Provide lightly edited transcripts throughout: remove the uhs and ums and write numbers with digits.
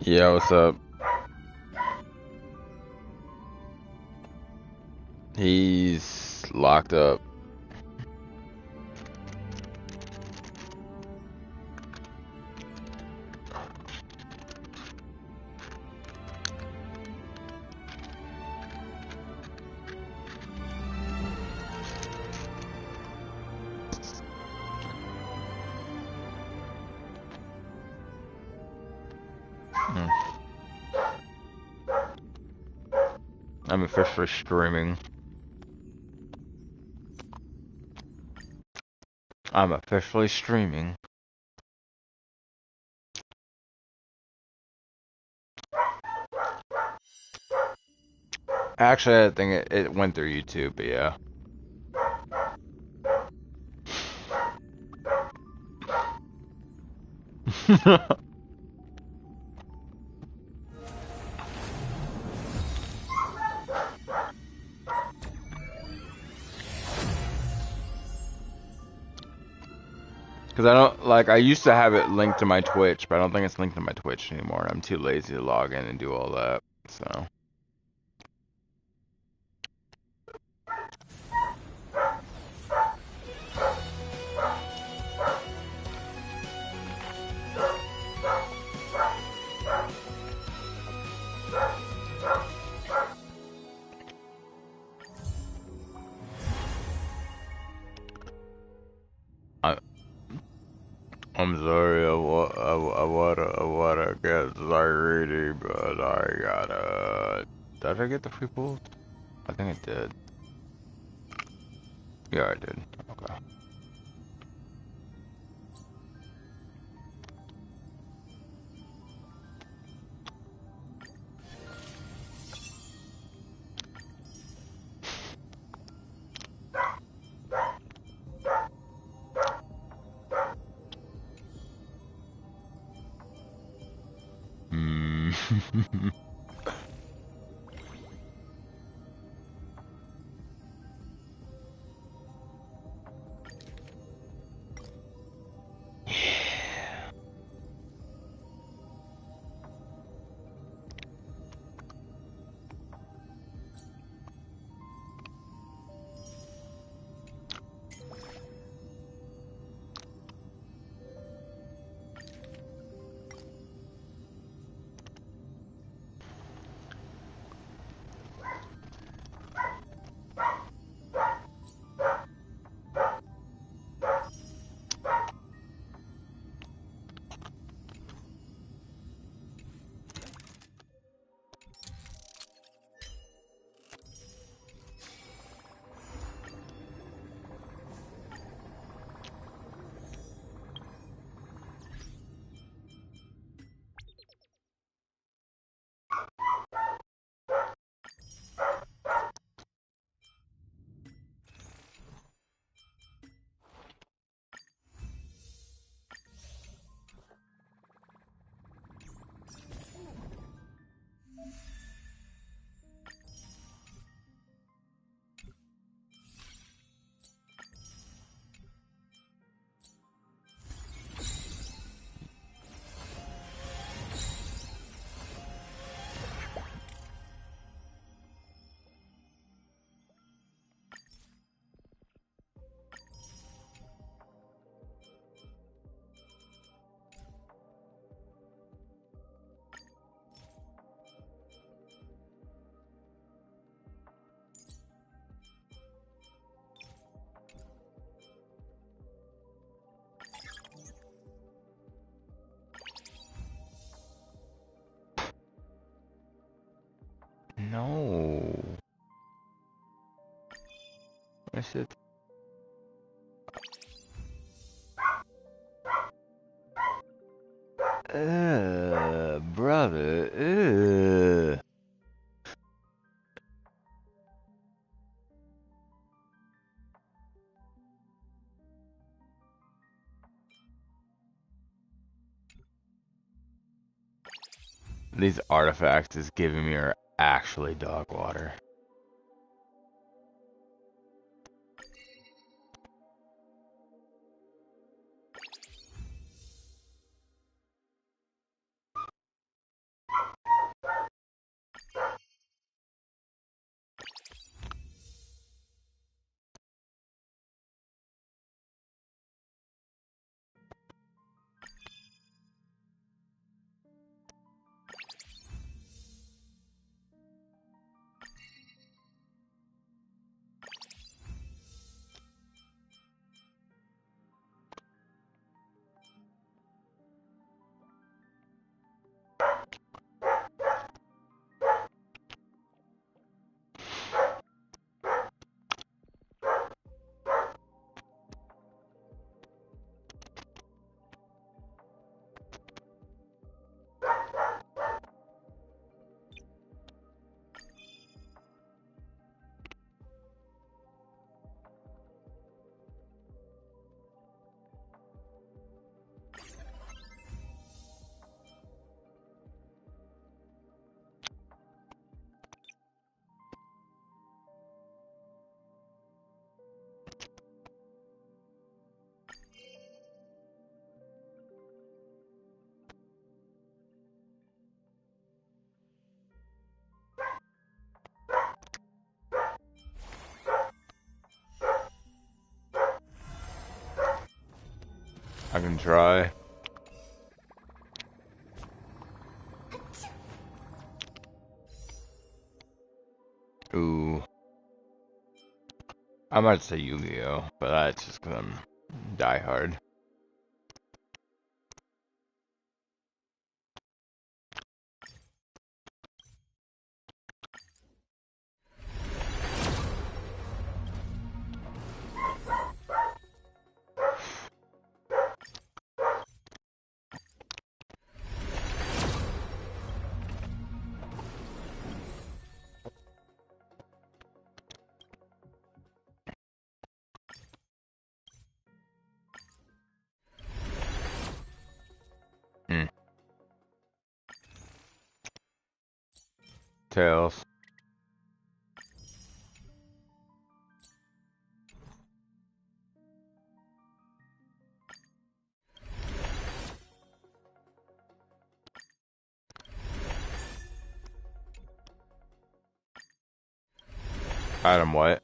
Yeah, what's up? He's locked up. Hmm. I'm officially streaming. I'm officially streaming. Actually, I think it went through YouTube, but yeah. Because I don't, like, I used to have it linked to my Twitch, but I don't think it's linked to my Twitch anymore. I'm too lazy to log in and do all that, so. I, I'm sorry, I wanna get Zairi, but I gotta... Did I get the free pools? I think I did. Yeah, I did. Okay. Hmm. No. I said, brother, These artifacts is giving me are actually dog water. I can try. Ooh. I might say Yu-Gi-Oh, but that's just because I'm diehard. Hmm. Tails. Item what?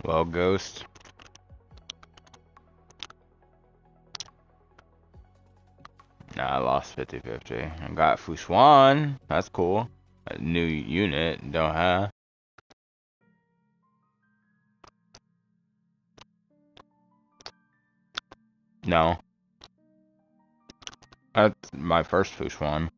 Well, Ghost. Nah, I lost 50-50. I got Fushuan. That's cool. A new unit. Don't have. No. That's my first Fushuan.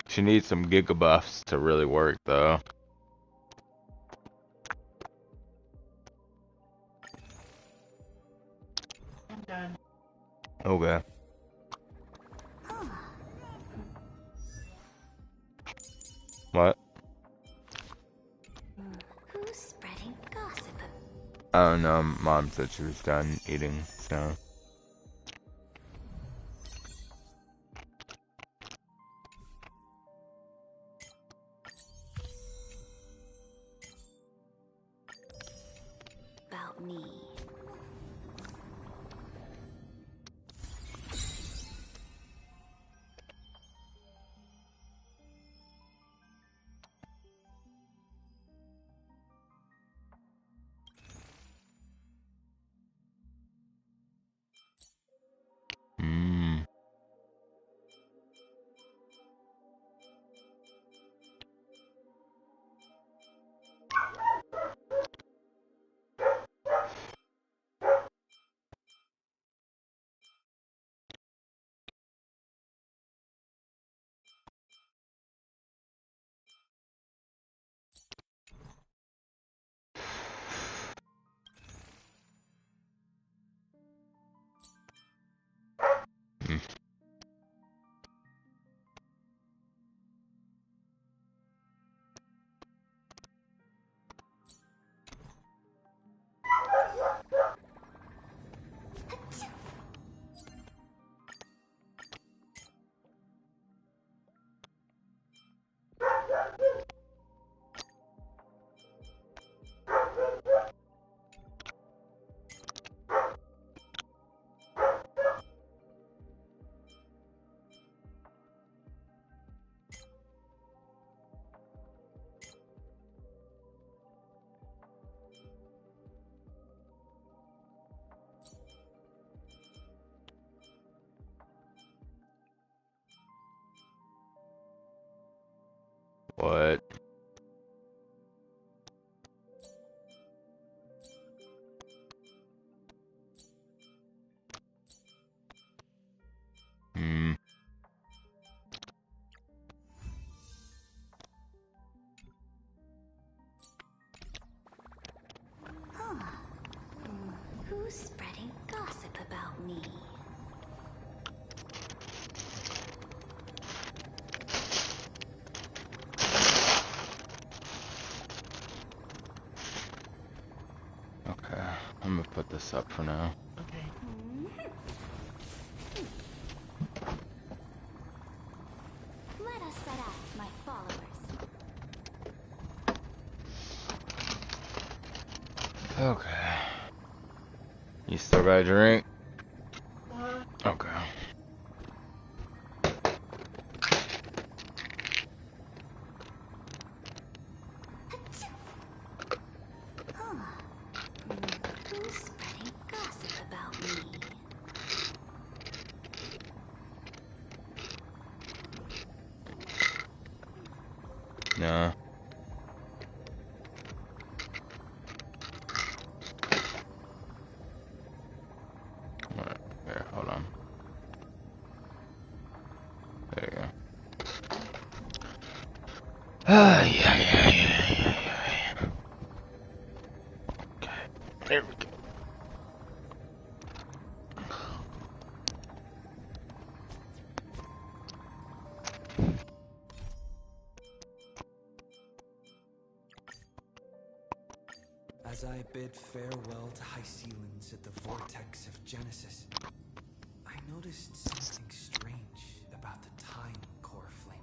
She needs some Giga buffs to really work, though. I'm done. Okay. What? Who's spreading gossip? I don't know. Mom said she was done eating, so. About me. me. Okay, I'm gonna put this up for now. Let us set out, my followers. Okay. You still got a drink? Okay. Who's spreading gossip about me? No. Alright, here, hold on. There you go. Ah, yeah. Okay, there we go. As I bid farewell to high ceilings at the vortex of Genesis, I noticed something strange about the time core flame,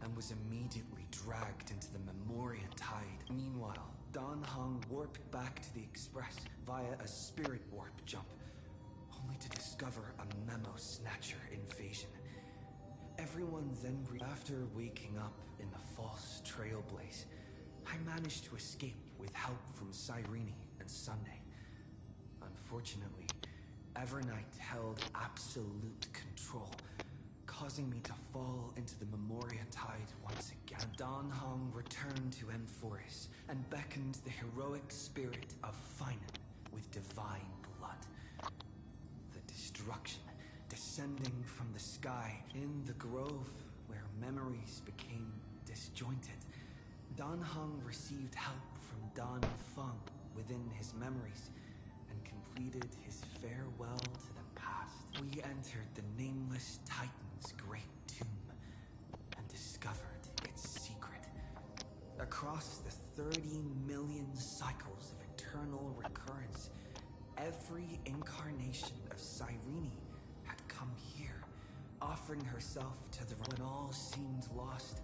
and was immediately dragged into the Memoria tide. Meanwhile, Dan Heng warped back to the Express via a spirit warp jump, only to discover a memo snatcher invasion. Everyone then after waking up in the false trailblaze, I managed to escape with help from Cyrene and Sunday. Unfortunately, Evernight held absolute control, causing me to fall into the Memoria tide once again. Dan Heng returned to Amphoris and beckoned the heroic spirit of Finan with divine blood. The destruction descending from the sky in the grove where memories became disjointed. Dan Heng received help from Dan Feng within his memories and completed his farewell to the past. We entered the Nameless Titan's great tomb and discovered its secret. Across the 30 million cycles of eternal recurrence, every incarnation of Cyrene had come here, offering herself to the when all seemed lost.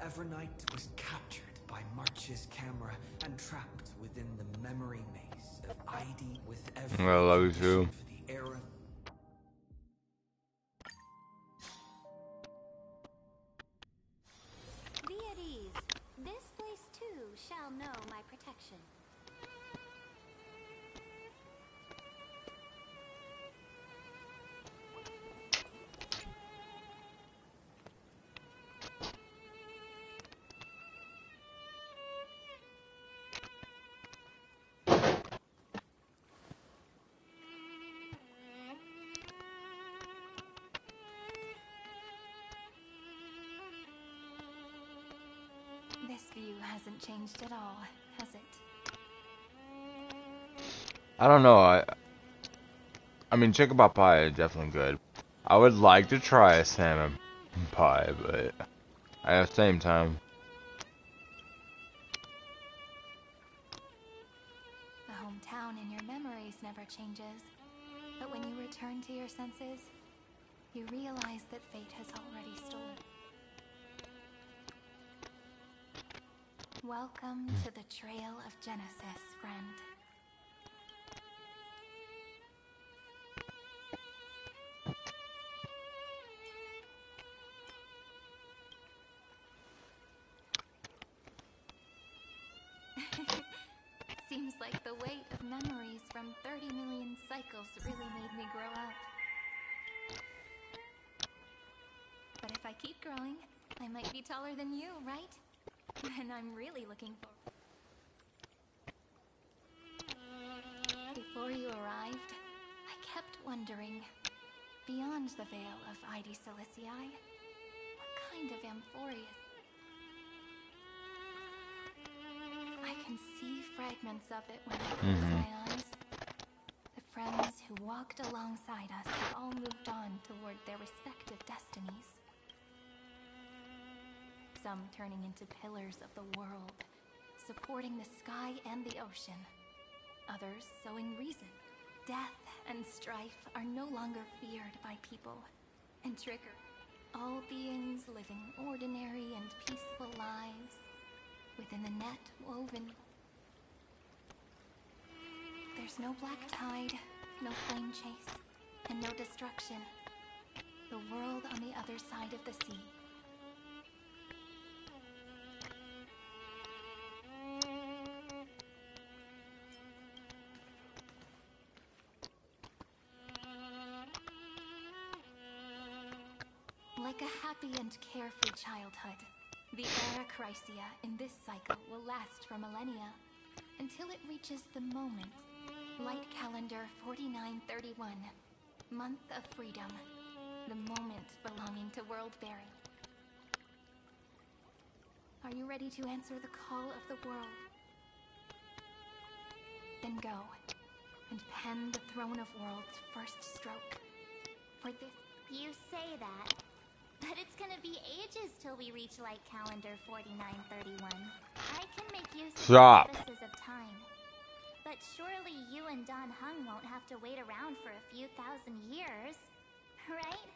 Evernight was captured by March's camera and trapped within the memory maze of ID with every I love you condition too. for the era. Be at ease. This place too shall know my protection. This view hasn't changed at all, has it? I don't know. I mean, chicken pot pie is definitely good. I would like to try a salmon pie, but at the same time, The hometown in your memories never changes. But when you return to your senses, you realize that fate has already stolen. Welcome to the Trail of Genesis, friend. Seems like the weight of memories from 30 million cycles really made me grow up. But if I keep growing, I might be taller than you, right? And I'm really looking forward. Before you arrived, I kept wondering, beyond the veil of ID Silicii, what kind of Amphoria? I can see fragments of it when I close my eyes. The friends who walked alongside us have all moved on toward their respective destinies. Some turning into pillars of the world, supporting the sky and the ocean. Others sowing reason. Death and strife are no longer feared by people and trigger. All beings living ordinary and peaceful lives within the net woven. There's no black tide, no flame chase, and no destruction. The world on the other side of the sea. Like a happy and carefree childhood, the era Chrysia in this cycle will last for millennia, until it reaches the moment. Light calendar 4931, month of freedom, the moment belonging to world-bearing. Are you ready to answer the call of the world? Then go, and pen the Throne of Worlds' first stroke. For this... You say that, but it's gonna be ages till we reach light calendar 4931. I can make use of Stop. the purposes of time. But surely you and Don Hung won't have to wait around for a few thousand years, right?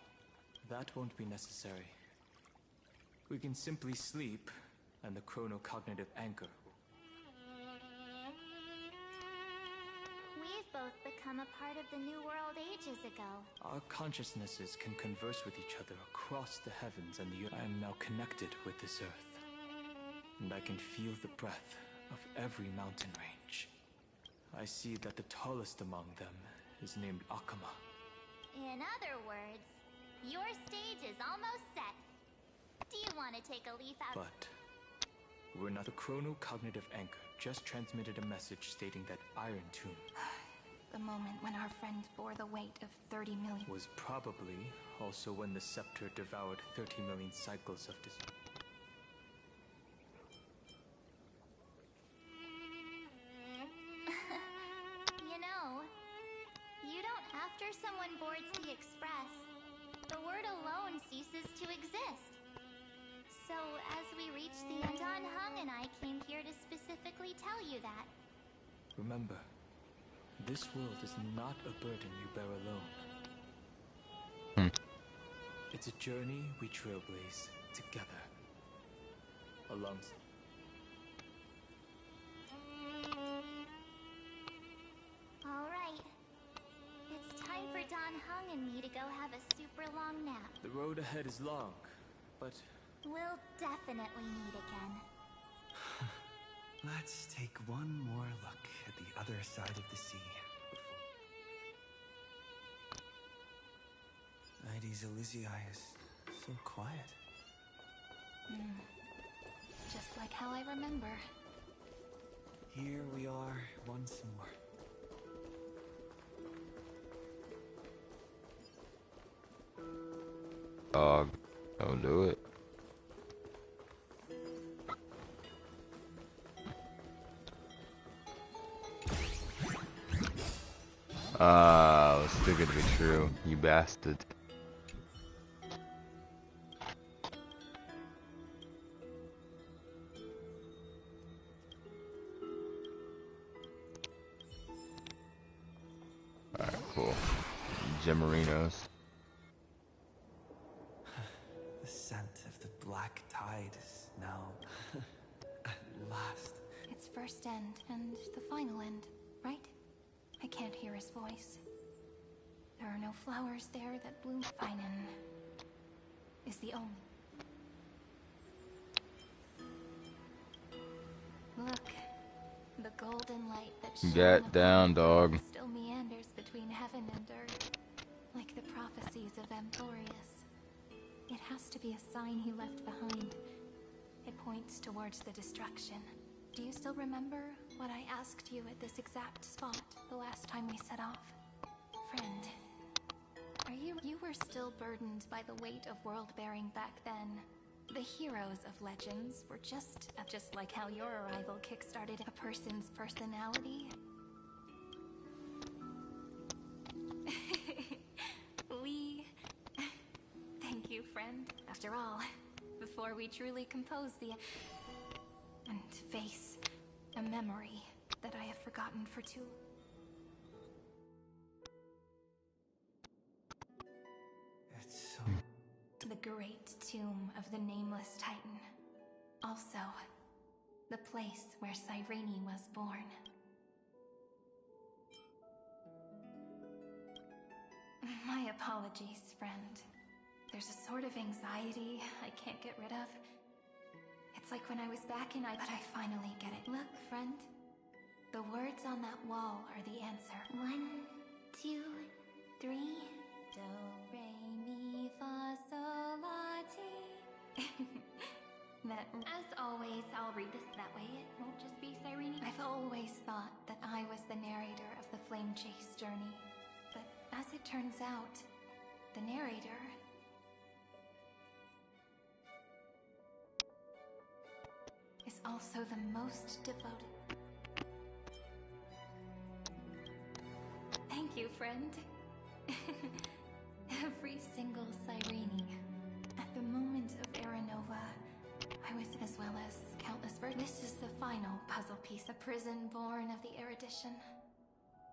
That won't be necessary. We can simply sleep, and the chronocognitive anchor. We've both become a part of the New World ages ago. Our consciousnesses can converse with each other across the heavens and the earth. I am now connected with this earth, and I can feel the breath of every mountain range. I see that the tallest among them is named Akama. In other words, your stage is almost set. Do you want to take a leaf out? But we're not. The chronocognitive anchor just transmitted a message stating that Iron Tomb The moment when our friend bore the weight of 30 million... was probably also when the scepter devoured 30 million cycles of You know, you don't after someone boards the Express, the word alone ceases to exist. So as we reach the end, Don Hung and I came here to specifically tell you that. Remember, this world is not a burden you bear alone. It's a journey we trailblaze together. Alongside. All right. It's time for Don Hung and me to go have a super long nap. The road ahead is long, but We'll definitely meet again. Let's take one more look at the other side of the sea. Ides Elysiae is so quiet. Just like how I remember. Here we are once more. Dog, don't do it. It's too good to be true, you bastard. Alright, cool. Gemarinos. The scent of the black tide is now at last. It's first end and the final end, right? I can't hear his voice. There are no flowers there that bloom. Finan is the only. Look, the golden light that shone Get upon down, the dog. earth still meanders between heaven and earth, like the prophecies of Amphorius. It has to be a sign he left behind. It points towards the destruction. Do you still remember what I asked you at this exact spot the last time we set off? Friend, you were still burdened by the weight of world-bearing back then. The heroes of legends were just like how your arrival kickstarted a person's personality. you, friend. After all, before we truly compose and face a memory that I have forgotten for too. It's so... The great tomb of the nameless Titan. Also, the place where Cyrene was born. My apologies, friend. There's a sort of anxiety I can't get rid of. It's like when I was back in but I finally get it. Look, friend. The words on that wall are the answer. 1, 2, 3. Do, re, mi, fa, sol, la, ti. That... As always, I'll read this that way. It won't just be Cyrene. I've always thought that I was the narrator of the Flame Chase journey. But as it turns out, the narrator... is also the most devoted. Thank you, friend. Every single Cyrene. At the moment of Aranova, I was, as well as countless This is the final puzzle piece. A prison born of the erudition.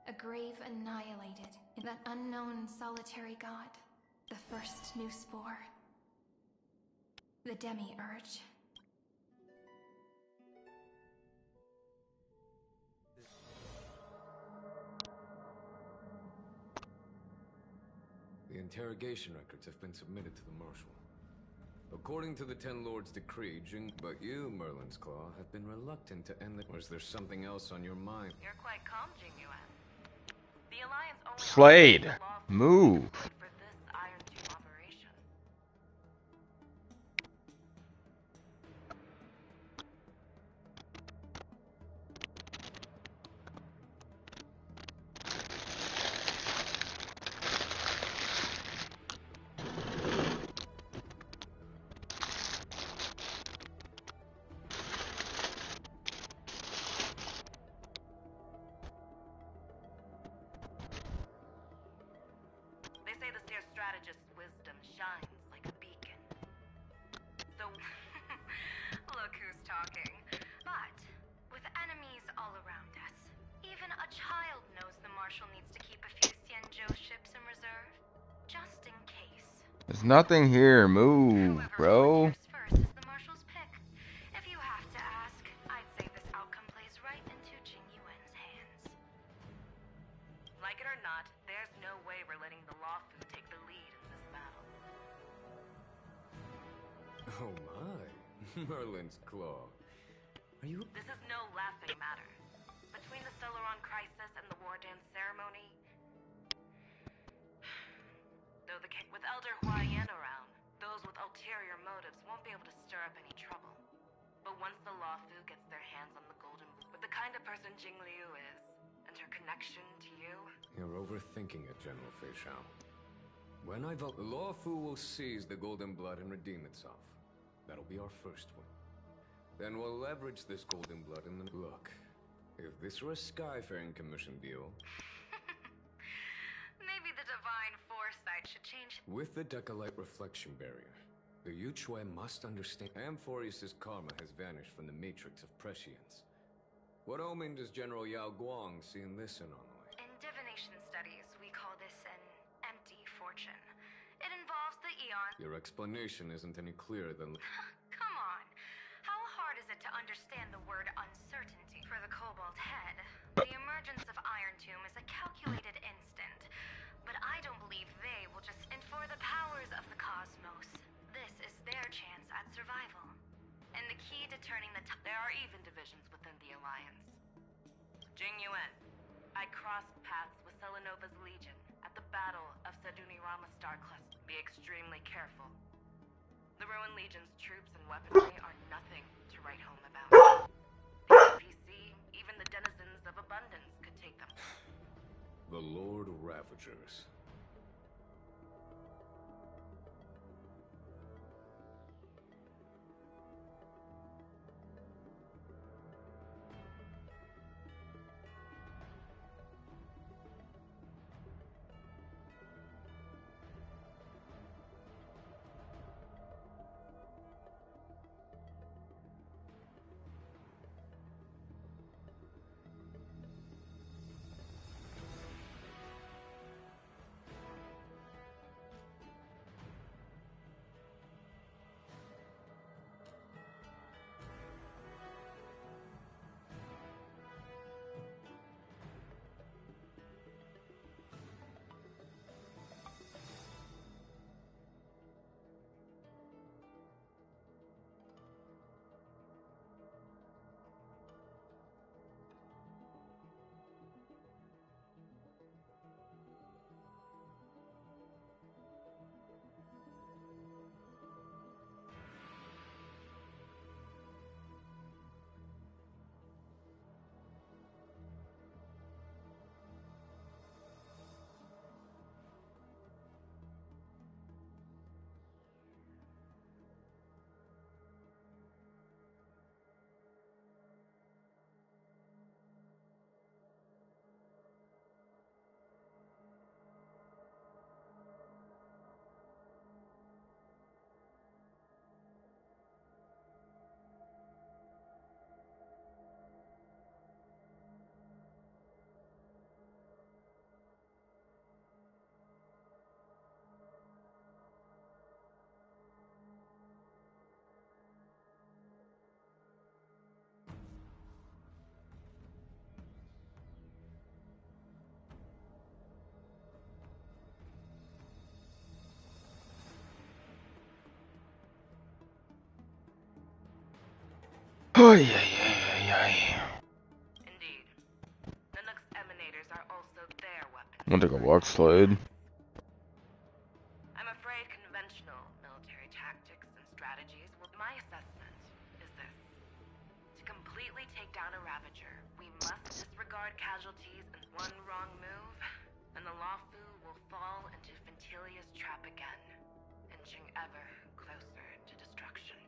A grave annihilated in that unknown solitary god. The first new spore. The demi-urge. The interrogation records have been submitted to the Marshal. According to the Ten Lords' decree, but you, Merlin's Claw, have been reluctant to end the... Or is there something else on your mind? You're quite calm, Jingyuan. The Alliance only Slade, operates the law move. for this Iron Tomb operation. They say the Seer strategist's wisdom shines like a beacon. So, look who's talking. But, with enemies all around us, even a child knows the Marshal needs to keep a few Xianzhou ships in reserve, just in case. There's nothing here. Move, Whoever bro. volunteers first is the Marshal's pick. If you have to ask, I'd say this outcome plays right into Jingyuan's hands. Like it or not, there's no way we're letting the Lawfu take the lead in this battle. Oh my. Merlin's Claw. Are you... This is no laughing matter. Between the Stellaron crisis and the War Dance ceremony... Though with Elder Huaiyan around, those with ulterior motives won't be able to stir up any trouble. But once the Lawfu gets their hands on the Golden Blue, with the kind of person Jing Liu is, and her connection to you... You're overthinking it, General Fei Shao. When I vote, the Lawfu will seize the Golden Blood and redeem itself. That'll be our first win. Then we'll leverage this Golden Blood and then... Look, if this were a Skyfaring Commission deal... Maybe the divine foresight should change... With the Decalite reflection barrier, the Yuchue must understand... Amphorius' karma has vanished from the matrix of prescience. What omen does General Yao Guang see in this anomaly? In divination studies, we call this an empty fortune. It involves the eon... Your explanation isn't any clearer than... Come on. How hard is it to understand the word uncertainty? For the Cobalt Head, the emergence of Iron Tomb is a calculated instant. But I don't believe they will just... And for the powers of the cosmos, this is their chance at survival. And the key to turning the... There are even divisions within the Alliance. Jingyuan, I crossed paths with Selenova's Legion at the Battle of Sadunirama Star Cluster. Be extremely careful. The Ruined Legion's troops and weaponry are nothing to write home about. The NPC, even the denizens of abundance could take them. The Lord Ravagers. Oh, yeah. Indeed. Nanook's emanators are also their weapons. I'm gonna take a walk slide. I'm afraid conventional military tactics and strategies will... My assessment is this. To completely take down a Ravager, we must disregard casualties, and one wrong move, and the Lawfu will fall into Ventilia's trap again, inching ever closer to destruction.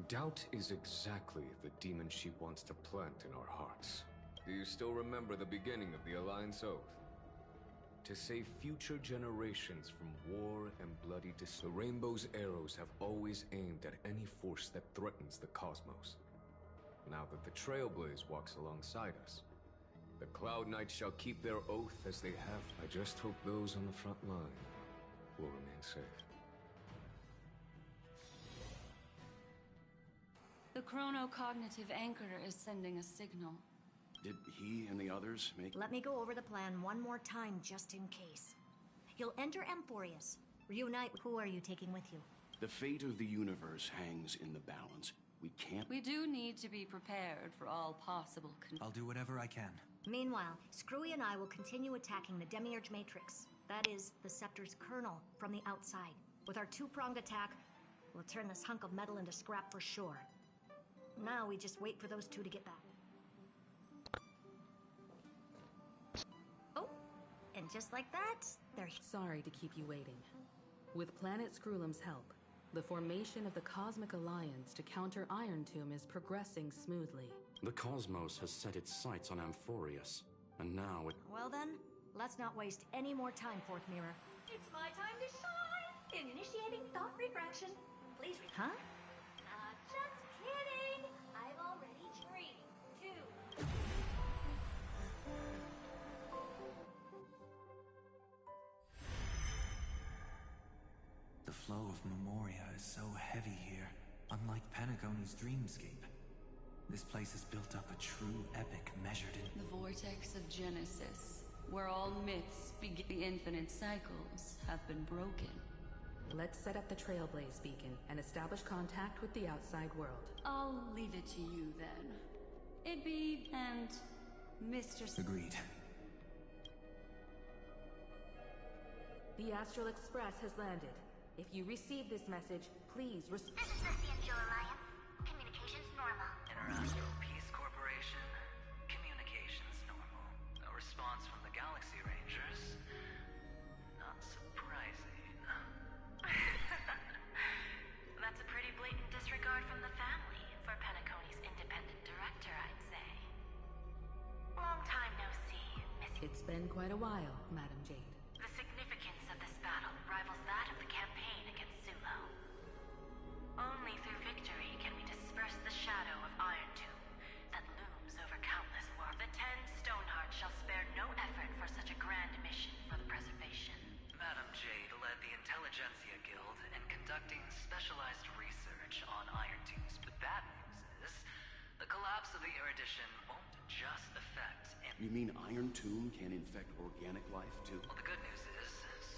Doubt is exactly the demon she wants to plant in our hearts. Do you still remember the beginning of the Alliance Oath? To save future generations from war and bloody the Rainbow's arrows have always aimed at any force that threatens the cosmos. Now that the Trailblaze walks alongside us, the Cloud Knights shall keep their oath as they have. I just hope those on the front line will remain safe. The chronocognitive anchorer is sending a signal. Did he and the others make... Let me go over the plan one more time, just in case. You'll enter Amphorius. Reunite. Who are you taking with you? The fate of the universe hangs in the balance. We can't... We do need to be prepared for all possible I'll do whatever I can. Meanwhile, Screwy and I will continue attacking the Demiurge Matrix. That is, the Scepter's kernel, from the outside. With our two-pronged attack, we'll turn this hunk of metal into scrap for sure. Now we just wait for those two to get back. Oh, and just like that, they're... Sorry to keep you waiting. With Planet Screwlum's help, the formation of the Cosmic Alliance to counter Iron Tomb is progressing smoothly. The cosmos has set its sights on Amphorius, and now it... Well then, let's not waste any more time, Fourth Mirror. It's my time to shine! Initiating thought refraction. Please... Huh? Just kidding! I've already dreamed. 2. The flow of Memoria is so heavy here, unlike Panagoni's dreamscape. This place has built up a true epic measured in... The vortex of Genesis, where all myths begin. The infinite cycles have been broken. Let's set up the Trailblaze beacon and establish contact with the outside world. I'll leave it to you then. Ibby and Mr. Agreed. The Astral Express has landed. If you receive this message, please This is the Cianjo Alliance. Communications normal. International Peace Corporation. Communications normal. No response from the Galaxy Rangers. Not surprising. That's a pretty blatant disregard from the family for Penacony's independent director, I'd say. Long time no see, Miss... It's been quite a while, Madam Jade. The significance of this battle rivals that of the campaign against Sulo. Only through victory can we disperse the shadow of Iron Tomb that looms over countless worlds. The 10 Stonehearts shall spare no effort for such a grand mission for the preservation. Madam Jade led the Intelligentsia Guild in conducting specialized research on Iron Tombs. But bad news is, the collapse of the Erudition won't just affect... You mean Iron Tomb can infect organic life, too? Well, the good news is,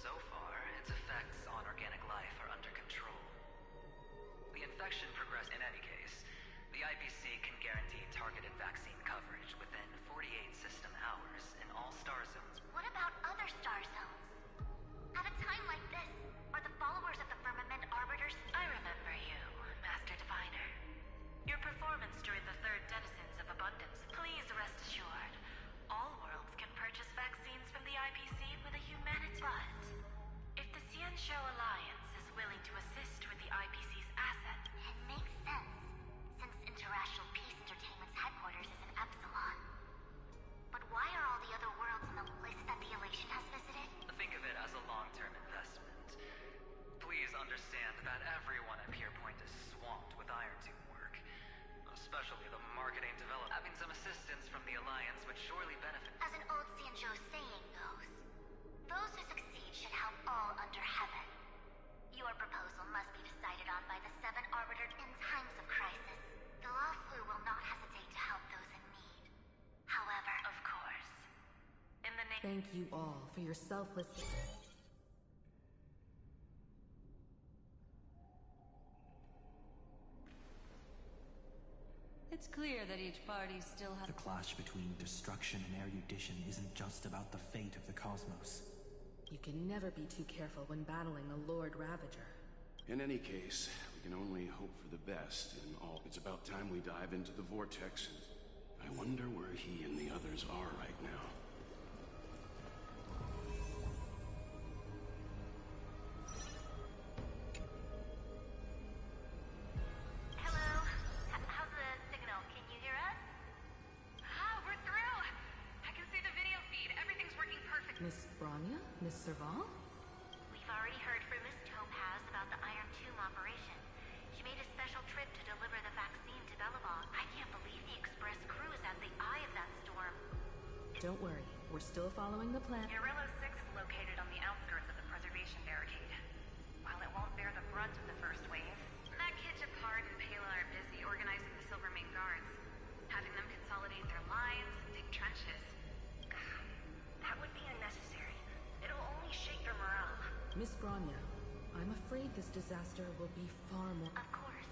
so far, its effects on organic life are under control. The infection progressed in any case. The IPC can guarantee targeted vaccine coverage within 48 system hours in all star zones. What about other star zones? At a time like this, are the followers of the Firmament Arbiters... I remember you, Master Diviner. Your performance during the Third Denizens of Abundance. Please rest assured, all worlds can purchase vaccines from the IPC with a humanity. But if the Cianjo Alliance is willing to assist with the IPC's assets... It makes sense, since Interracial Peace Entertainment's headquarters is in Epsilon. But why are all the other worlds on the list that the Elation has visited? Think of it as a long-term investment. Please understand that everyone at Pierpoint is swamped with Iron Tomb work. Especially the marketing development. Having some assistance from the Alliance would surely benefit. As an old Cianjo saying goes, those who succeed should help all under heaven. Your proposal must be decided on by the 7 Arbiters in times of crisis. The Lawfu will not hesitate to help those in need. However... Of course. In the name... Thank you all for your selflessness. It's clear that each party still has... The clash between destruction and erudition isn't just about the fate of the cosmos. You can never be too careful when battling the Lord Ravager. In any case, we can only hope for the best in all. It's about time we dive into the vortex. I wonder where he and the others are right now. Hello? How's the signal? Can you hear us? Ah, we're through! I can see the video feed. Everything's working perfect. Miss Bronya? Miss Serval? We've already heard from Miss Topaz about the Iron Tomb operation. She made a special trip to deliver the vaccine to Belobog. I can't believe the Express crew is at the eye of that storm. Don't worry, we're still following the plan. Urillo 6 is located on the outskirts of the preservation barricade. While it won't bear the brunt of the first wave, Matt Kitchapard and Pela are busy organizing the Silvermane Guards, having them consolidate their lines and dig trenches. That would be unnecessary. It'll only shake their morale. Miss Bronya, I'm afraid this disaster will be far more... Of course.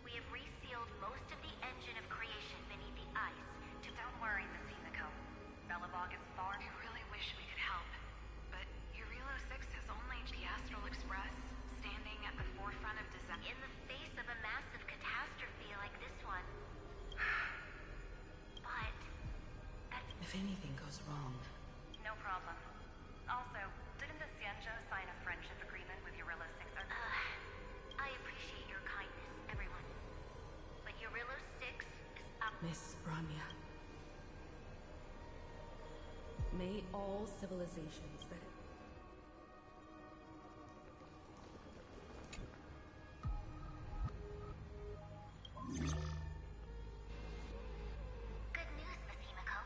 We have resealed most of the engine of creation beneath the ice. Don't worry, Miss Himiko. Belobog is far... I really wish we could help. But Urillo 6 has only the Astral Express, standing at the forefront of disaster. In the face of a massive catastrophe like this one. But... that's... If anything goes wrong... No problem. Also, didn't the Xianzhou sign a friendship agreement with Urillo 6? I appreciate your kindness, everyone. But Urillo 6 is up... Miss Bronya. May all civilizations that... Good news, Miss Himiko.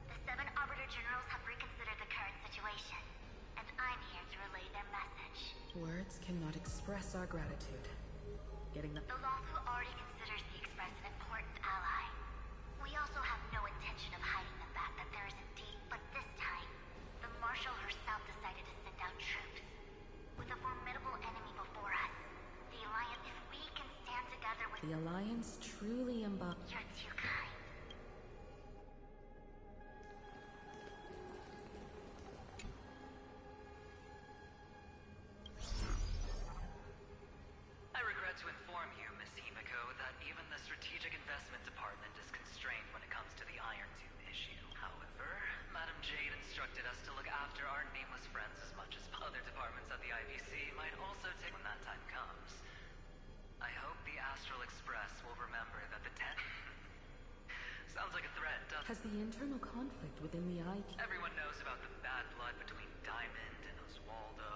The 7 Arbiter Generals have reconsidered the current situation, and I'm here to relay their message. Words cannot express our gratitude. Getting the... The Lawful already considers the Express an important ally. We also have no intention of hiding the fact that there is indeed, but this time, the Marshal herself decided to send out troops. With a formidable enemy before us, the Alliance, if we can stand together with... The Alliance truly embodies... You're too kind. I regret to inform you, Miss Himiko, that even the Strategic Investment Department is constrained when it comes to the Iron Tomb issue. However, Madam Jade instructed us to look after our nameless friends as much as other departments at the IBC might also take when that time comes. I hope the Astral Express will remember that the 10... Sounds like a threat, doesn't it? Has the internal conflict within the IQ... Everyone knows about the bad blood between Diamond and Oswaldo.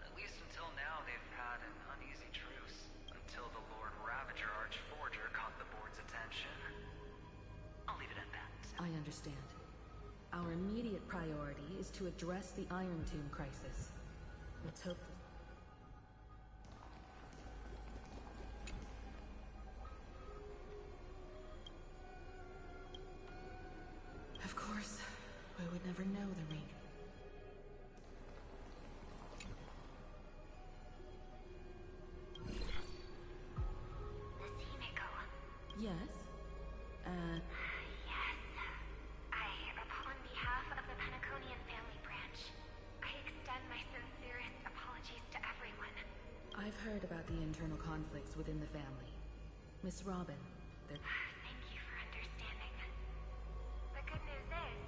At least until now, they've had an uneasy truce. Until the Lord Ravager Archforger caught the board's attention. I'll leave it at that. I understand. Our immediate priority is to address the Iron Tomb crisis. Let's hope... Of course, we would never know the ring. Miss Himiko. Yes? Yes. Upon behalf of the Penaconian family branch, I extend my sincerest apologies to everyone. I've heard about the internal conflicts within the family. Miss Robin, there... Thank you for understanding. The good news is,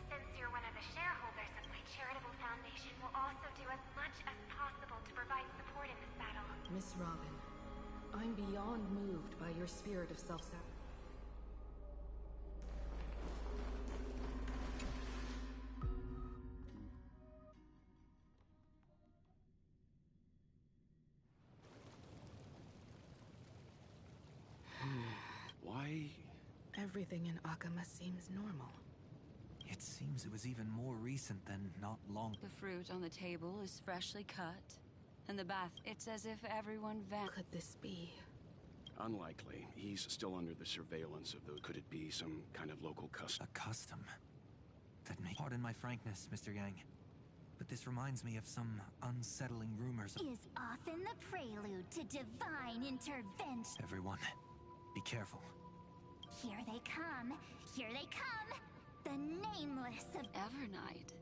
since you're one of the shareholders of my charitable foundation, will also do as much as possible to provide support in this battle. Miss Robin, I'm beyond moved by your spirit of self-sacrifice. Why? Everything in Akama seems normal. It seems it was even more recent than not long. The fruit on the table is freshly cut, and the bath, it's as if everyone Could this be? Unlikely. He's still under the surveillance of those. Could it be some kind of local custom? A custom? That may... Pardon my frankness, Mr. Yang, but this reminds me of some unsettling rumors of... Is often the prelude to divine intervention. Everyone, be careful. Here they come. Here they come. The nameless of Evernight.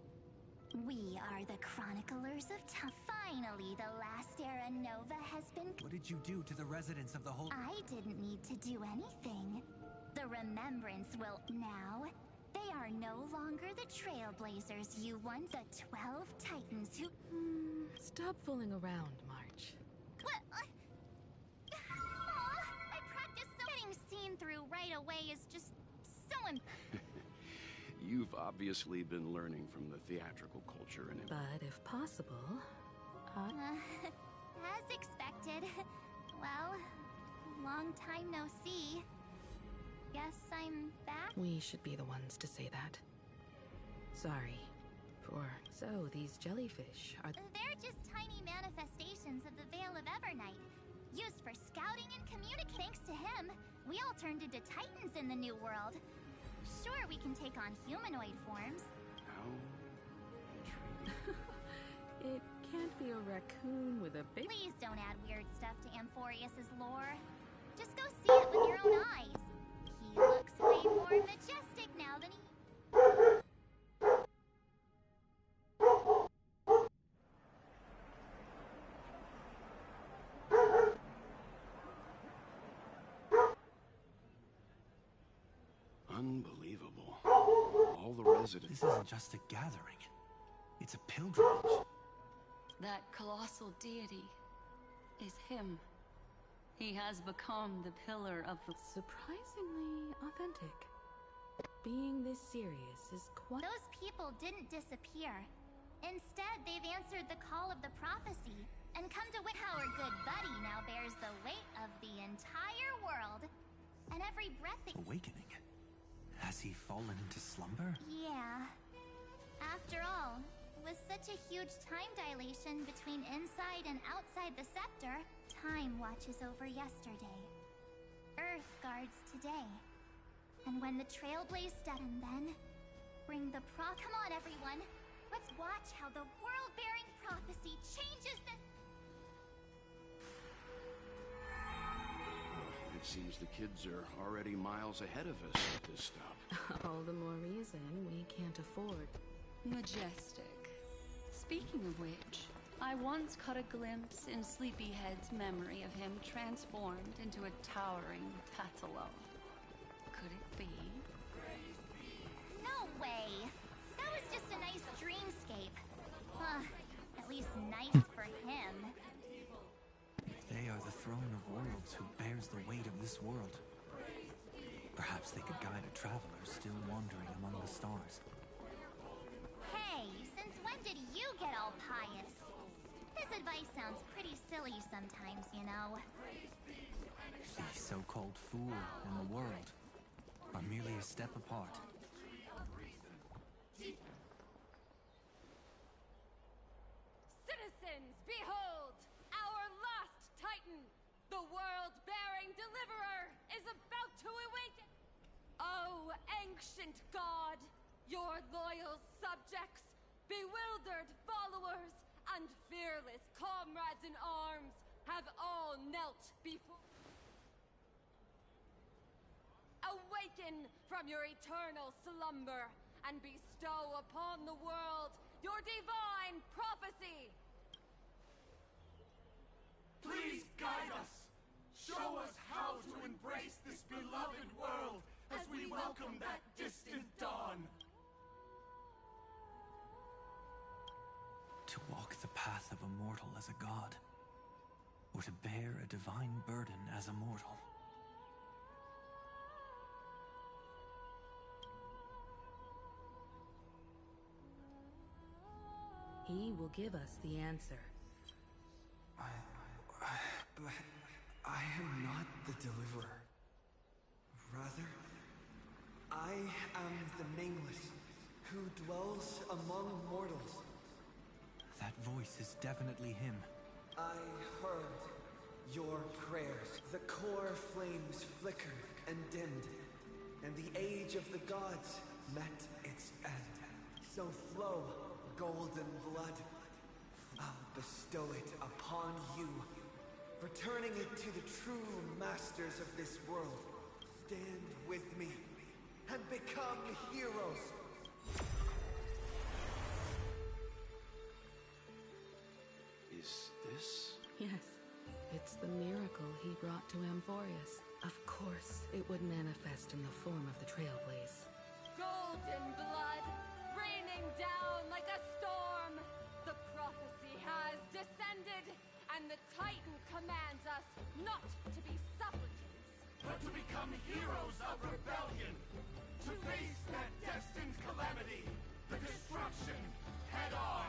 We are the chroniclers of time. Finally, the last era Nova has been. What did you do to the residents of the whole... I didn't need to do anything. The remembrance will now. They are no longer the trailblazers you once. The 12 titans who. Stop fooling around, March. What? I practiced so. Getting seen through right away is just so. You've obviously been learning from the theatrical culture and... But if possible, as expected. Well, long time no see. Guess I'm back? We should be the ones to say that. Sorry. So, these jellyfish are... They're just tiny manifestations of the Veil of Evernight, used for scouting and communicating. Thanks to him, we all turned into titans in the New World. Sure, we can take on humanoid forms. How intriguing. It can't be a raccoon with a big... Please don't add weird stuff to Amphorius's lore. Just go see it with your own eyes. He looks way more majestic now than he... Unbelievable. All the residents... This isn't just a gathering. It's a pilgrimage. That colossal deity is him. He has become the pillar of the... Surprisingly authentic. Being this serious is quite... Those people didn't disappear. Instead, they've answered the call of the prophecy and come to wit how our good buddy now bears the weight of the entire world. And every breath that... Awakening? Has he fallen into slumber? Yeah. After all, with such a huge time dilation between inside and outside the scepter, time watches over yesterday. Earth guards today. And when the Trailblaze step and then bring the Come on, everyone! Let's watch how the world-bearing prophecy changes the... It seems the kids are already miles ahead of us at this stop. All the more reason we can't afford. Majestic. Speaking of which, I once caught a glimpse in Sleepyhead's memory of him transformed into a towering Tatalo. Could it be? No way! That was just a nice dreamscape. At least nice for him. If they are the throne of worlds who bears the weight of this world, perhaps they could guide a traveler still wandering among the stars. Hey, since when did you get all pious? His advice sounds pretty silly sometimes, you know. The so-called fool and the world are merely a step apart. Citizens, behold! Our last Titan, the world-bearing deliverer, is about to awaken! Oh, ancient god, your loyal subjects, bewildered followers, and fearless comrades in arms have all knelt before... Awaken from your eternal slumber and bestow upon the world your divine prophecy! Please guide us! Show us how to embrace this beloved world as we welcome that distant dawn! To walk the path of a mortal as a god, or to bear a divine burden as a mortal. He will give us the answer. But I am not the deliverer. Rather, I am the Nameless, who dwells among mortals. That voice is definitely him. I heard your prayers. The core flames flickered and dimmed, and the age of the gods met its end. So flow, golden blood. I'll bestow it upon you, returning it to the true masters of this world. stand with me and become heroes. Is this? Yes, it's the miracle he brought to Amphorius. Of course, it would manifest in the form of the Trailblaze. Golden blood, raining down like a storm. The prophecy has descended, and the Titan commands us not to be supplicants, but to become heroes of rebellion. To face that destined calamity, the destruction, head on.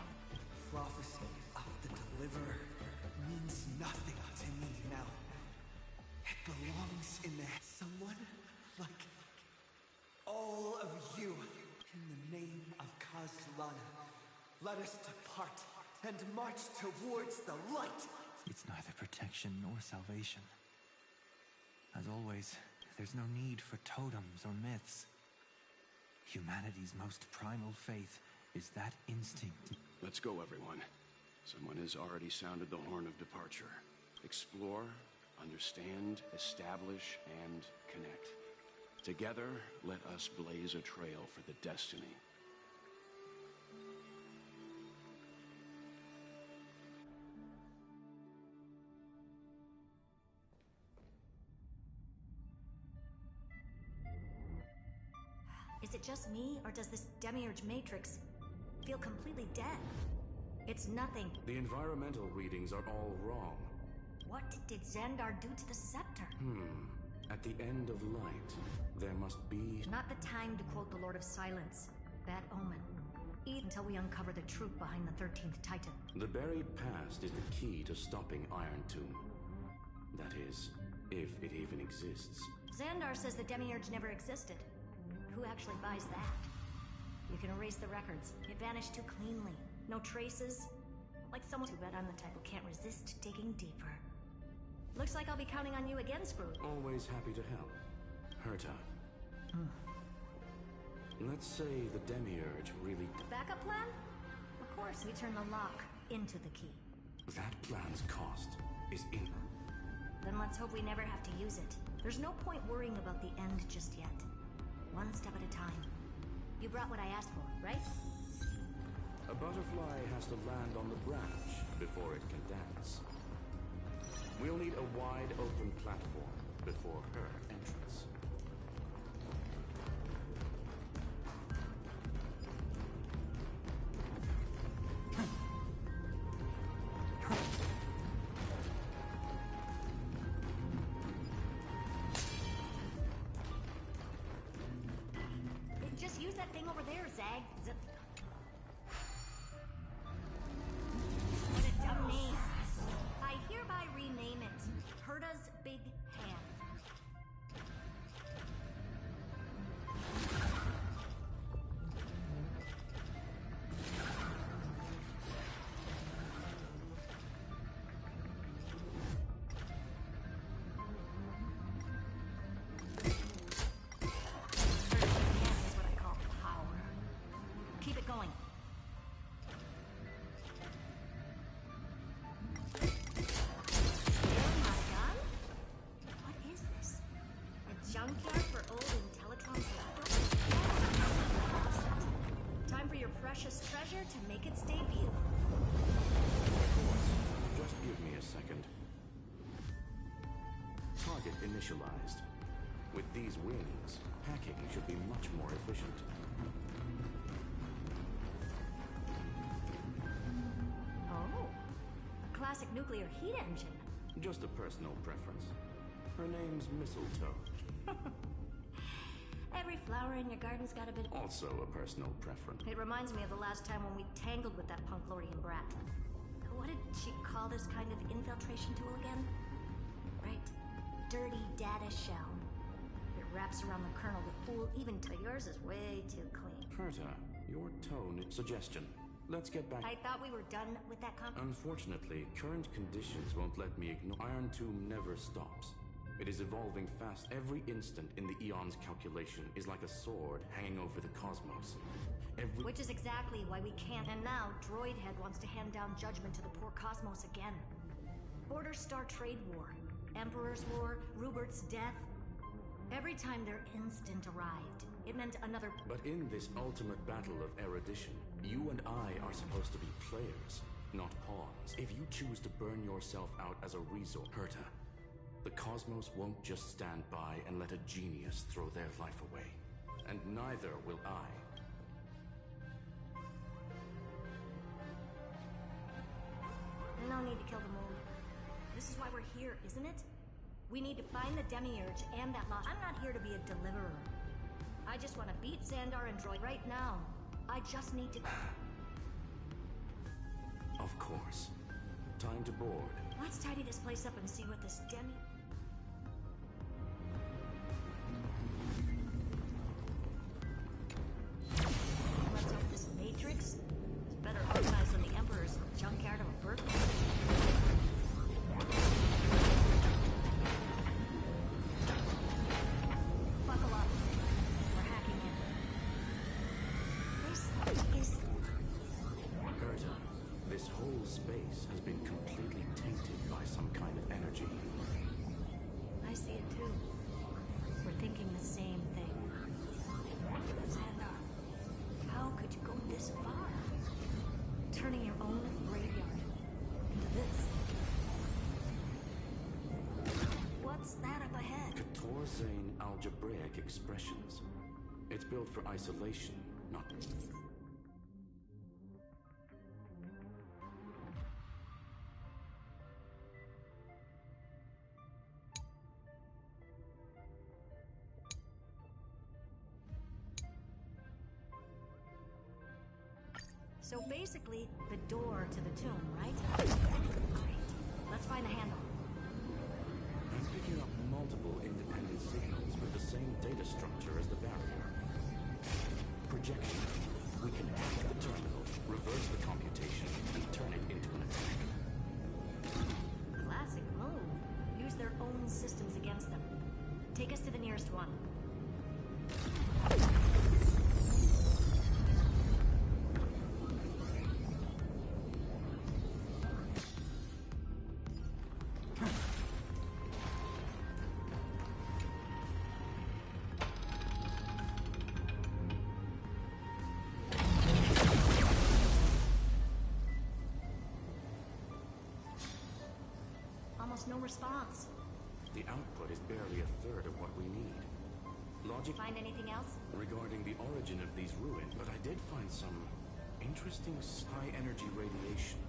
Prophecy of the Deliverer means nothing to me now. It belongs in the someone like all of you. In the name of Kazlana, let us depart and march towards the light. It's neither protection nor salvation. As always, there's no need for totems or myths. Humanity's most primal faith is that instinct. Let's go, everyone. Someone has already sounded the horn of departure. Explore, understand, establish, and connect. Together, let us blaze a trail for the destiny. Is it just me, or does this Demiurge Matrix feel completely dead? It's nothing. The environmental readings are all wrong. What did Xandar do to the scepter? At the end of light, there must be... Not the time to quote the Lord of Silence. Bad omen. Eat until we uncover the truth behind the 13th Titan. The buried past is the key to stopping Iron Tomb. That is, if it even exists. Xandar says the Demiurge never existed. Who actually buys that? You can erase the records. It vanished too cleanly. No traces. Like someone... Too bad I'm the type who can't resist digging deeper. Looks like I'll be counting on you again, Screw. Always happy to help. Herta. Let's say the Demiurge really... Backup plan? Of course, we turn the lock into the key. That plan's cost is in... Then let's hope we never have to use it. There's no point worrying about the end just yet. One step at a time. You brought what I asked for, right? A butterfly has to land on the branch before it can dance. We'll need a wide open platform before her entrance. Just use that thing over there, Zag. What a dumb name. I hereby rename it Herta's Big Hand. Junkyard for old Intellatron's laptop? Time for your precious treasure to make its debut. Of course. Just give me a second. Target initialized. With these wings, hacking should be much more efficient. Oh, a classic nuclear heat engine. Just a personal preference. Her name's Mistletoe. Every flower in your garden's got a bit... Also a personal preference. It reminds me of the last time when we tangled with that Punklorian brat. What did she call this kind of infiltration tool again? Right. Dirty data shell. It wraps around the kernel with fool even to yours is way too clean. Herta, your tone is suggestion. Let's get back... I thought we were done with that Unfortunately, current conditions won't let me ignore... Iron Tomb never stops. It is evolving fast. Every instant in the Eon's calculation is like a sword hanging over the cosmos. Which is exactly why we can't. And now, Droidhead wants to hand down judgment to the poor cosmos again. Border Star trade war, Emperor's war, Rupert's death. Every time their instant arrived, it meant another... But in this ultimate battle of erudition, you and I are supposed to be players, not pawns. If you choose to burn yourself out as a resource, Herta, the cosmos won't just stand by and let a genius throw their life away. And neither will I. No need to kill the moon. This is why we're here, isn't it? We need to find the Demiurge and that lost... I'm not here to be a deliverer. I just want to beat Xandar and Droid right now. I just need to... Of course. Time to board. Let's tidy this place up and see what this Let's hope this Matrix is better organized than the Emperor's junkyard of a birthplace. Buckle up. We're hacking in. This is... Herta, this whole space has been completely tainted by some kind of energy. I see it too. We're thinking the same thing. Xandar, how could you go this far? Turning your own graveyard into this. What's that up ahead? Zane algebraic expressions. It's built for isolation, not... So basically, the door to the tomb, right? Great. Let's find the handle. I'm picking up multiple independent signals with the same data structure as the barrier. Projection. We can hack the terminal, reverse the computation, and turn it into an attack. Classic move. Use their own systems against them. Take us to the nearest one. No response. The output is barely a third of what we need. Logic... Find anything else? Regarding the origin of these ruins, but I did find some interesting high-energy radiation.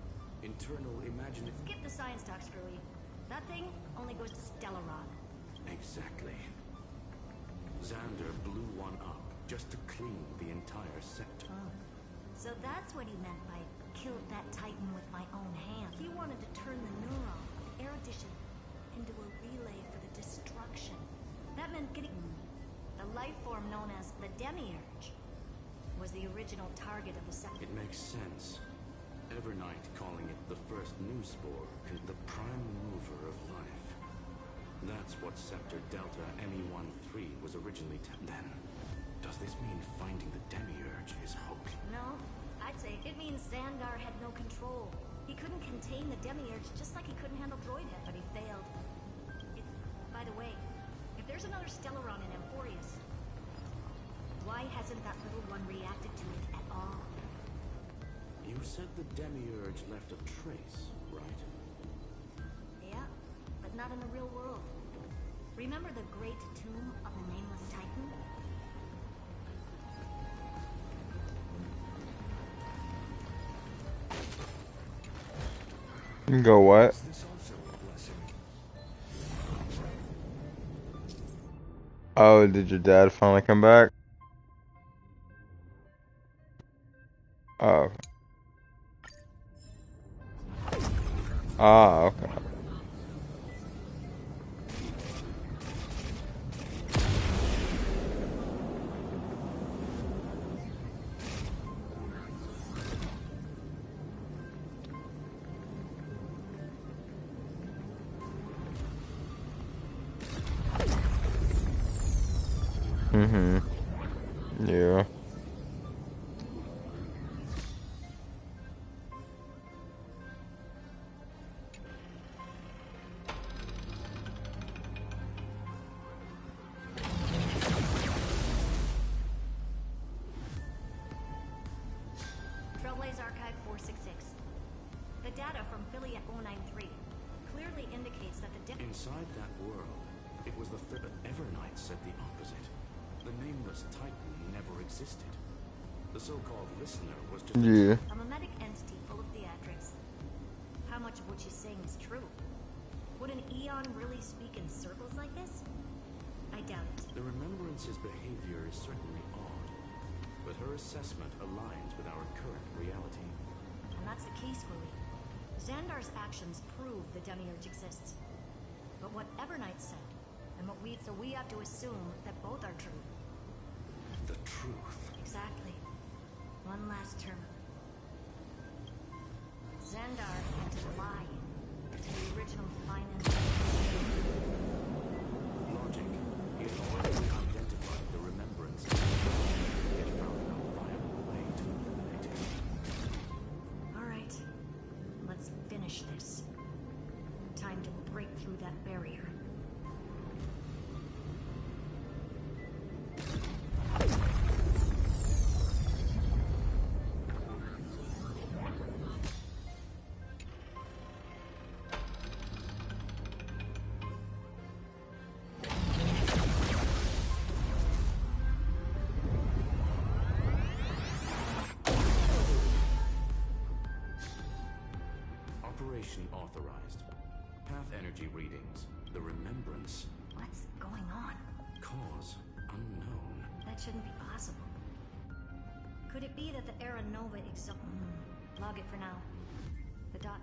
Internal imaginative... Skip the science talk, Screwy. That thing only goes to Stellaron. Exactly. Xander blew one up just to clean the entire sector. Oh. So that's what he meant by killed that Titan with my own hand. He wanted to turn the neuron erudition into a relay for the destruction. That meant getting... The life form known as the Demiurge was the original target of the sector. It makes sense. Evernight calling it the first new spore, the prime mover of life. That's what Scepter Delta ME-13 was originally... Then, does this mean finding the Demiurge is hopeless? No, I'd say it means Xandar had no control. He couldn't contain the Demiurge, just like he couldn't handle Droidhead, but he failed. By the way, if there's another Stellaron in Emporius, why hasn't that little one reacted to it at all? You said the Demiurge left a trace, right? Yeah, but not in the real world. Remember the great tomb of the Nameless Titan? You can go what? Oh, did your dad finally come back? Oh. Ah, okay. Mm-hmm. Yeah. affiliate 093 clearly indicates that the Inside that world, it was the third, but Evernight said the opposite. The nameless Titan never existed. The so-called listener was just a mimetic entity full of theatrics. How much of what she's saying is true? Would an Eon really speak in circles like this? I doubt it. The Remembrance's behavior is certainly odd, but her assessment aligns with our current reality. And that's the key, Screwy. Xandar's actions prove the Demiurge exists. But what Evernight said, and what we have to assume that both are true. The truth. Exactly. One last term. Xandar had to lie to the original finance. Logic. He had already identified the Remembrance. Yet found no viable way to eliminate it. All right. Let's finish this. Time to break through that barrier. Operation authorized. Path energy readings. The Remembrance. What's going on? Cause unknown. That shouldn't be possible. Could it be that the Era Nova log it for now. The dots.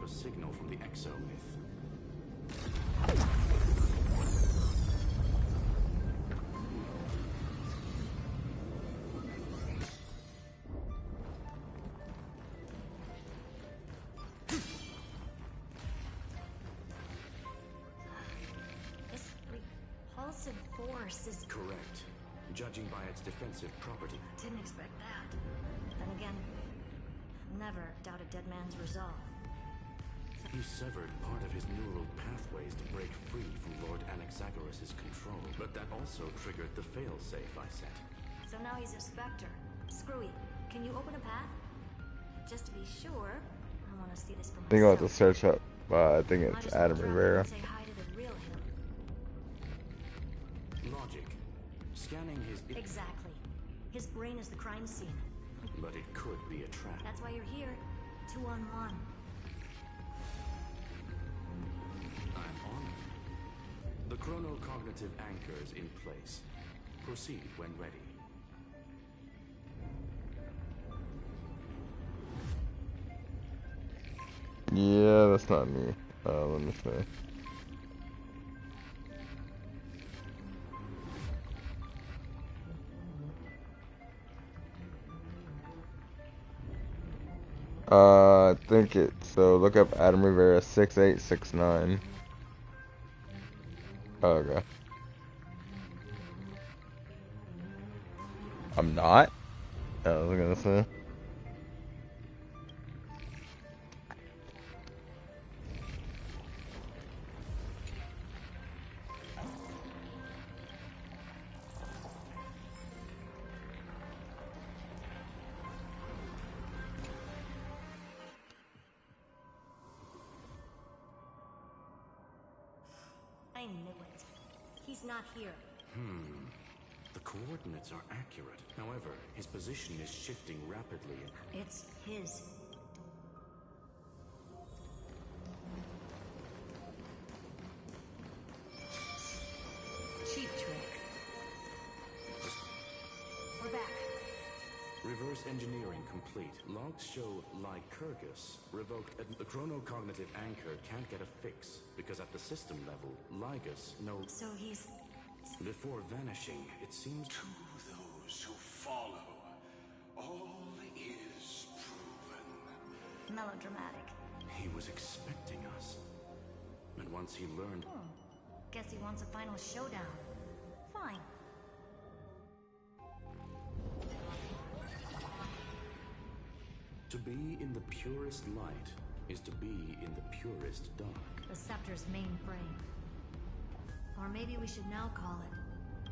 Signal from the exomyth. This repulsive force is correct, judging by its defensive property. Didn't expect that. Then again, never doubt a dead man's resolve. He severed part of his neural pathways to break free from Lord Anaxagoras' control, but that also triggered the failsafe I set. So now he's a Spectre. Screwy, can you open a path? Just to be sure, I want to see this for myself. I think I'll have to search up, I think it's Adam Rivera. Say hi to the real him. Logic. Scanning his... Exactly. His brain is the crime scene. But it could be a trap. That's why you're here. 2-on-1. I'm honored. The chronocognitive anchor is in place. Proceed when ready. Yeah, that's not me. Let me see. I think it. So look up Adam Rivera 6869. Oh, okay. I'm not? I was gonna say. I knew it. He's not here. The coordinates are accurate. However, his position is shifting rapidly. It's his. Cheap trick. We're back. Reverse reverse engineering complete. Logs show Lycurgus revoked. The chronocognitive anchor can't get a fix because at the system level, Lygus knows. So he's... Before vanishing, it seems... To those who follow, all is proven. melodramatic. He was expecting us. And once he learned... Guess he wants a final showdown. Fine. To be in the purest light is to be in the purest dark. The Scepter's main brain. Or maybe we should now call it...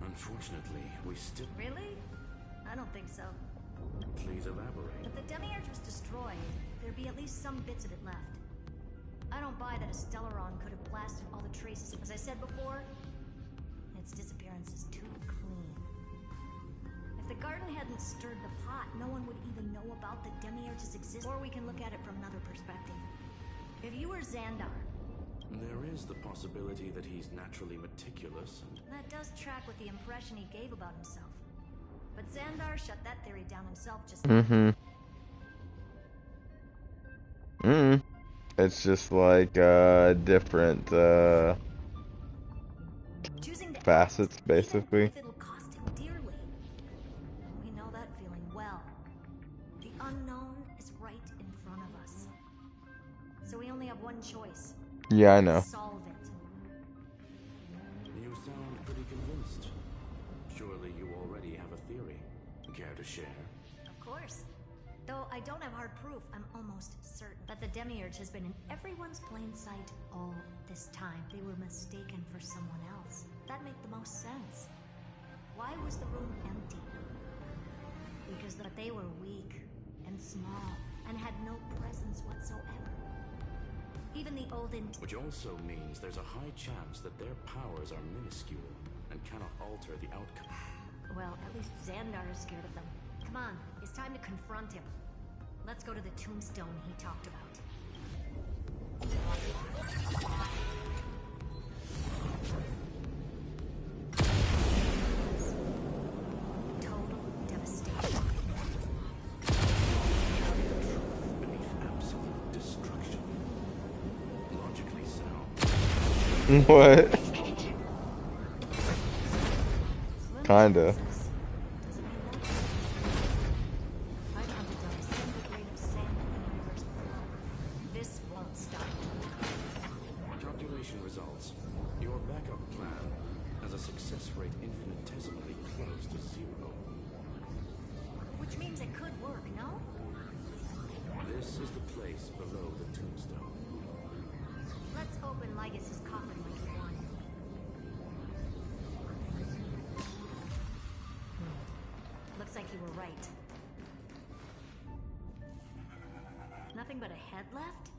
Unfortunately, we still... Really? I don't think so. Please elaborate. If the Demiurge was destroyed, there'd be at least some bits of it left. I don't buy that a Stellaron could have blasted all the traces. As I said before, its disappearance is too clean. If the garden hadn't stirred the pot, no one would even know about the Demiurge's existence. Or we can look at it from another perspective. If you were Xandar... There is the possibility that he's naturally meticulous and... That does track with the impression he gave about himself. But Xandar shut that theory down himself just... It's just like, different, facets, basically. It'll cost him dearly. We know that feeling well. The unknown is right in front of us. So we only have one choice. Yeah, I know. Solve it. You sound pretty convinced. Surely you already have a theory. Care to share? Of course. Though I don't have hard proof, I'm almost certain that the Demiurge has been in everyone's plain sight all this time. They were mistaken for someone else. That make the most sense. Why was the room empty? Because they were weak and small and had no presence whatsoever. Even the old Which also means there's a high chance that their powers are minuscule and cannot alter the outcome. Well, at least Xandar is scared of them. Come on, it's time to confront him. Let's go to the tombstone he talked about. Total devastation. Beneath absolute destruction. Logically sound. What? Kinda. Calculation results. Your backup plan has a success rate infinitesimally close to 0. Which means it could work, no? This is the place below the tombstone. Let's open Lycus's coffin like he wanted. Looks like you were right. Nothing but a head left?